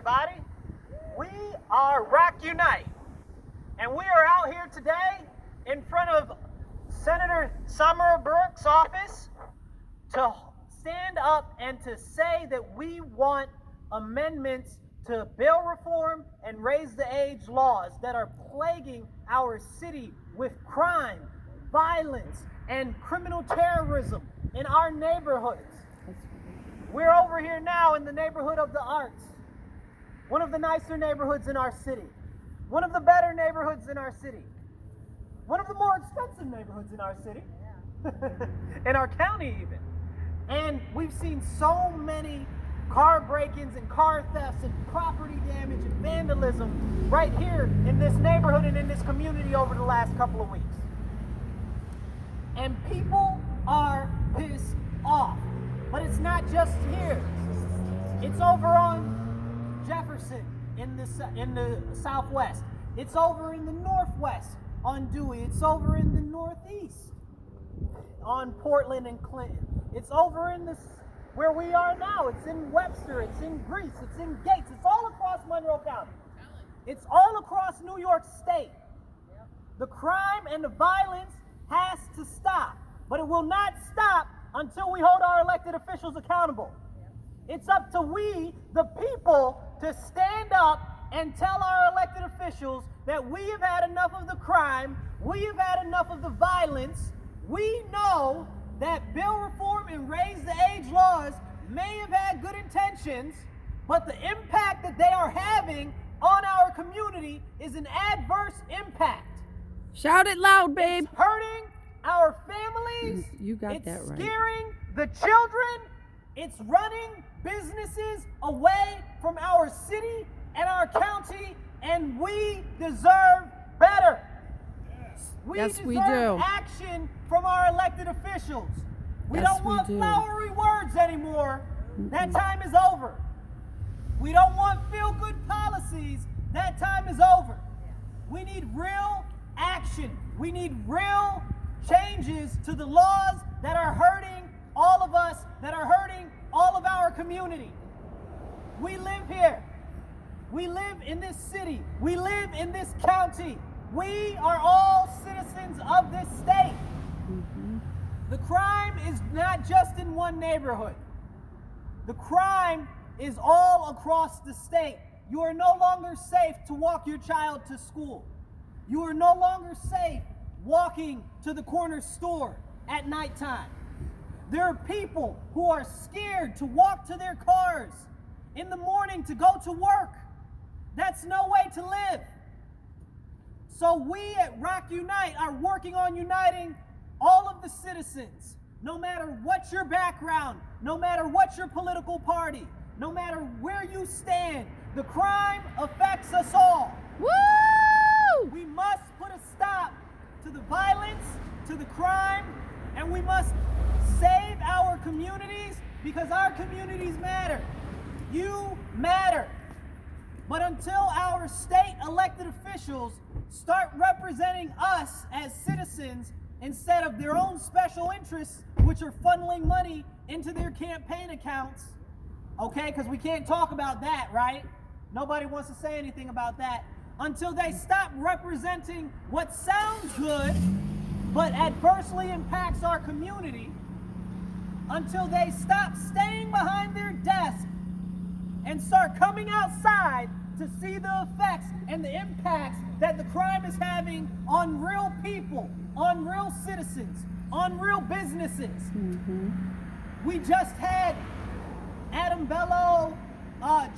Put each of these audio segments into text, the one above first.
everybody. We are Rock Unite, and we are out here today in front of Senator Samra Brouk's office to stand up and to say that we want amendments to bill reform and raise the age laws that are plaguing our city with crime, violence, and criminal terrorism in our neighborhoods. We're over here now in the neighborhood of the Arts, one of the nicer neighborhoods in our city, one of the better neighborhoods in our city, one of the more expensive neighborhoods in our city, in our county even. And we've seen so many car break-ins and car thefts and property damage and vandalism right here in this neighborhood and in this community over the last couple of weeks. And people are pissed off. But it's not just here. It's over on Jefferson in the southwest. It's over in the northwest on Dewey. It's over in the northeast on Portland and Clinton. It's over in this where we are now. It's in Webster. It's in Greece. It's in Gates. It's all across Monroe County. It's all across New York State. The crime and the violence has to stop, but it will not stop until we hold our elected officials accountable. It's up to we, the people, to stand up and tell our elected officials that we have had enough of the crime, we have had enough of the violence. We know that bill reform and raise the age laws may have had good intentions, but the impact that they are having on our community is an adverse impact. Shout it loud, babe. It's hurting our families. You got that right. It's scaring the children. It's running businesses away from our city and our county, and we deserve better. We deserve action from our elected officials. We don't want flowery words anymore. That time is over. We don't want feel-good policies. That time is over. We need real action. We need real changes to the laws that are hurting all of us, that are hurting all of our community. We live here. We live in this city. We live in this county. We are all citizens of this state. The crime is not just in one neighborhood. The crime is all across the state. You are no longer safe to walk your child to school. You are no longer safe walking to the corner store at nighttime. There are people who are scared to walk to their cars in the morning to go to work. That's no way to live. So we at Rock Unite are working on uniting all of the citizens, no matter what your background, no matter what your political party, no matter where you stand. The crime affects us all. Woo! We must put a stop to the violence, to the crime, and we must save our communities because our communities matter. You matter. But until our state elected officials start representing us as citizens instead of their own special interests, which are funneling money into their campaign accounts, okay, because we can't talk about that, right? Nobody wants to say anything about that. Until they stop representing what sounds good but adversely impacts our community, until they stop staying behind their desk and start coming outside to see the effects and the impacts that the crime is having on real people, on real citizens, on real businesses. We just had Adam Bello,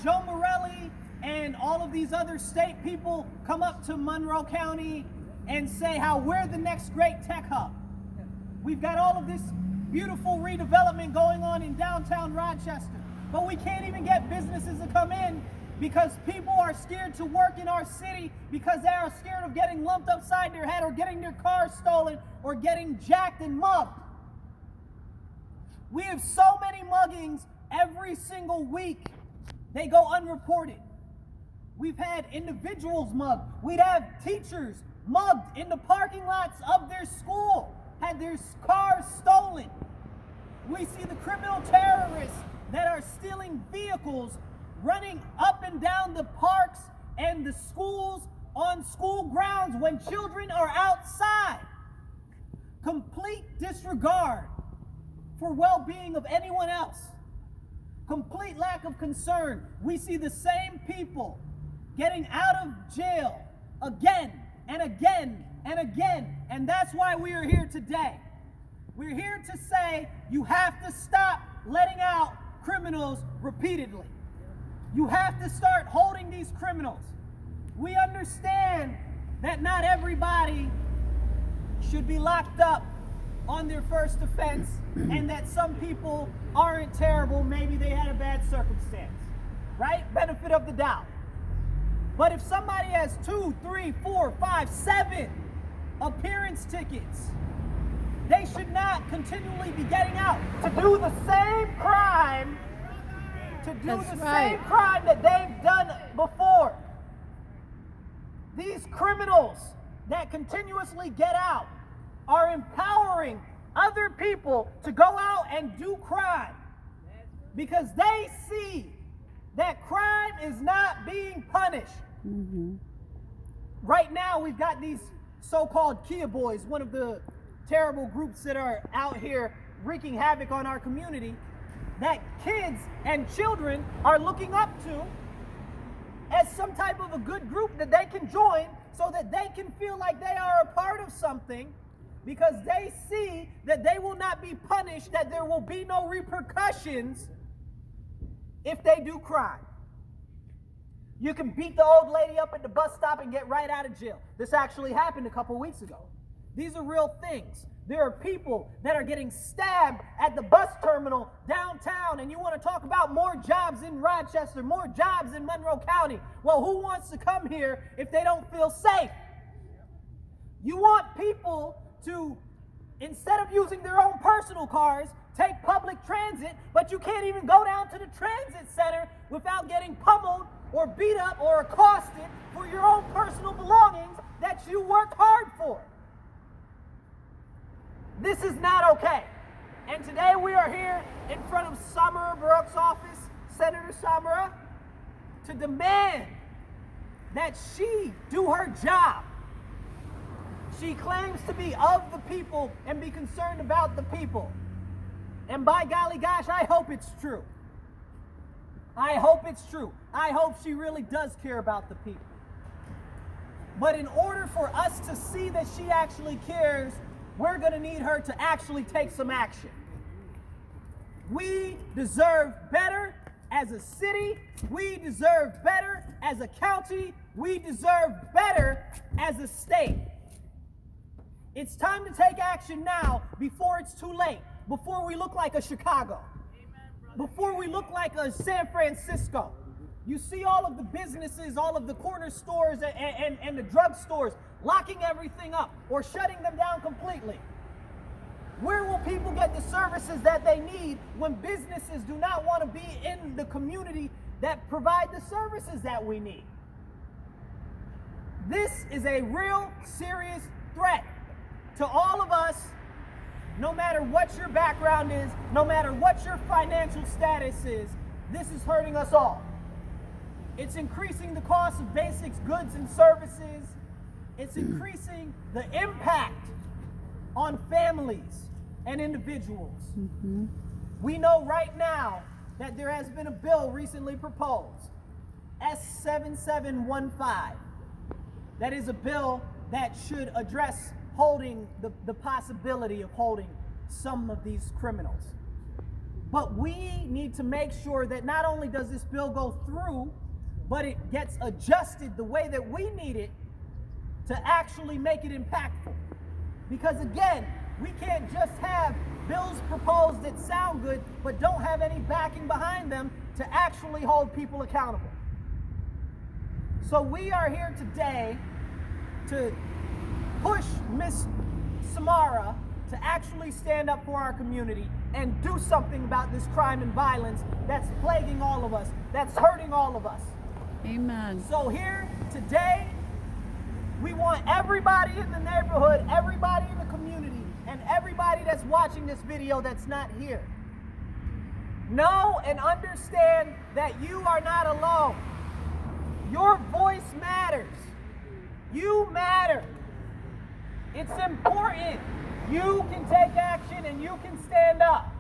Joe Morelli, and all of these other state people come up to Monroe County and say how we're the next great tech hub. We've got all of this beautiful redevelopment going on in downtown Rochester, but we can't even get businesses to come in because people are scared to work in our city because they are scared of getting lumped upside their head or getting their cars stolen or getting jacked and mugged. We have so many muggings every single week. They go unreported. We've had individuals mugged. We'd have teachers mugged in the parking lots of their school, had their cars stolen. We see the criminal terrorists that are stealing vehicles running up and down the parks and the schools on school grounds when children are outside. Complete disregard for well-being of anyone else. Complete lack of concern. We see the same people getting out of jail again and again and again. And that's why we are here today. We're here to say you have to stop letting out criminals repeatedly. You have to start holding these criminals. We understand that not everybody should be locked up on their first offense, and that some people aren't terrible. Maybe they had a bad circumstance, right? Benefit of the doubt. But if somebody has 2, 3, 4, 5, 7 appearance tickets, they should not continually be getting out to do the same crime, same crime that they've done before. These criminals that continuously get out are empowering other people to go out and do crime because they see that crime is not being punished. Mm-hmm. Right now, we've got these so-called Kia Boys, one of the terrible groups that are out here wreaking havoc on our community, that kids and children are looking up to as some type of a good group that they can join so that they can feel like they are a part of something, because they see that they will not be punished, that there will be no repercussions if they do crime. You can beat the old lady up at the bus stop and get right out of jail. This actually happened a couple weeks ago. These are real things. There are people that are getting stabbed at the bus terminal downtown, and you want to talk about more jobs in Rochester, more jobs in Monroe County. Well, who wants to come here if they don't feel safe? You want people to, instead of using their own personal cars, take public transit, but you can't even go down to the transit center without getting pummeled or beat up or accosted for your own personal belongings that you worked hard for. This is not okay. And today we are here in front of Samra Brouk's office, Senator Samra, to demand that she do her job. She claims to be of the people and be concerned about the people. And by golly gosh, I hope it's true. I hope it's true. I hope she really does care about the people. But in order for us to see that she actually cares, we're going to need her to actually take some action. We deserve better as a city. We deserve better as a county. We deserve better as a state. It's time to take action now before it's too late, before we look like a Chicago, before we look like a San Francisco. You see all of the businesses, all of the corner stores and the drug stores locking everything up or shutting them down completely. Where will people get the services that they need when businesses do not want to be in the community that provide the services that we need? This is a real serious threat to all of us, no matter what your background is, no matter what your financial status is. This is hurting us all. It's increasing the cost of basic goods and services. It's increasing the impact on families and individuals. Mm-hmm. We know right now that there has been a bill recently proposed, S7715, that is a bill that should address holding the possibility of holding some of these criminals. But we need to make sure that not only does this bill go through, but it gets adjusted the way that we need it to actually make it impactful. Because again, we can't just have bills proposed that sound good, but don't have any backing behind them to actually hold people accountable. So we are here today to push Miss Samra to actually stand up for our community and do something about this crime and violence that's plaguing all of us, that's hurting all of us. Amen. So here today, we want everybody in the neighborhood, everybody in the community, and everybody that's watching this video that's not here Know and understand that you are not alone. Your voice matters. You matter. It's important. You can take action and you can stand up.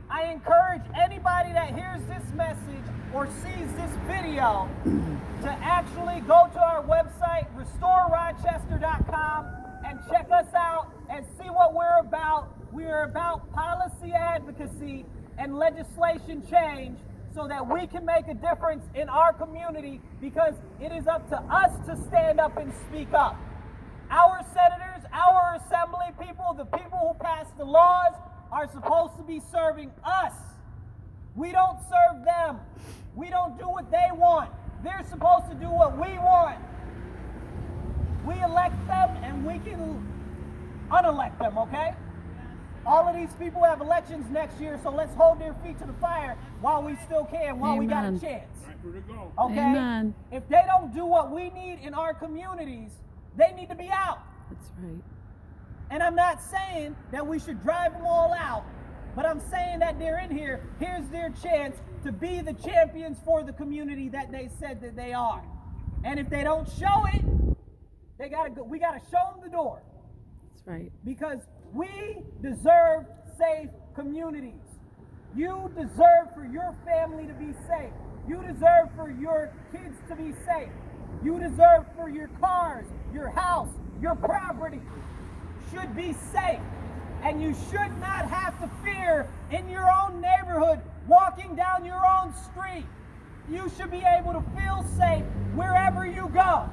I encourage anybody that hears this message or sees this video to actually go to our website, restororochester.com, and check us out and see what we're about. We are about policy advocacy and legislation change so that we can make a difference in our community, because it is up to us to stand up and speak up. Our senators, our assembly people, the people who pass the laws are supposed to be serving us. We don't serve them. We don't do what they want. They're supposed to do what we want. We elect them and we can unelect them, okay? All of these people have elections next year, so let's hold their feet to the fire while we still can, while we got a chance. Okay? Amen. If they don't do what we need in our communities, they need to be out. That's right. And I'm not saying that we should drive them all out, but I'm saying that they're in here. Here's their chance to be the champions for the community that they said that they are. And if they don't show it, we gotta show them the door. That's right. Because we deserve safe communities. You deserve for your family to be safe. You deserve for your kids to be safe. You deserve for your cars, your house, your property should be safe. And you should not have to fear in your own neighborhood, walking down your own street. You should be able to feel safe wherever you go.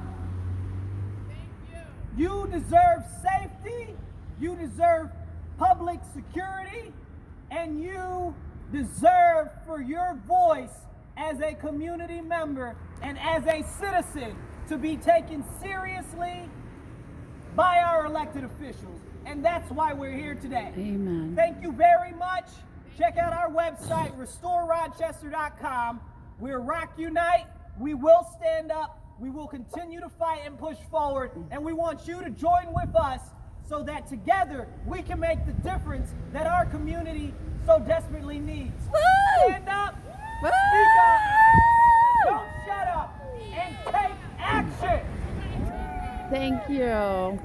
You deserve safety, you deserve public security, and you deserve for your voice as a community member and as a citizen to be taken seriously by our elected officials. And that's why we're here today. Amen. Thank you very much. Check out our website, restororochester.com. We're Rock Unite. We will stand up. We will continue to fight and push forward. And we want you to join with us so that together we can make the difference that our community so desperately needs. Woo! Stand up. Woo! Speak up. Don't shut up. And take action. Thank you.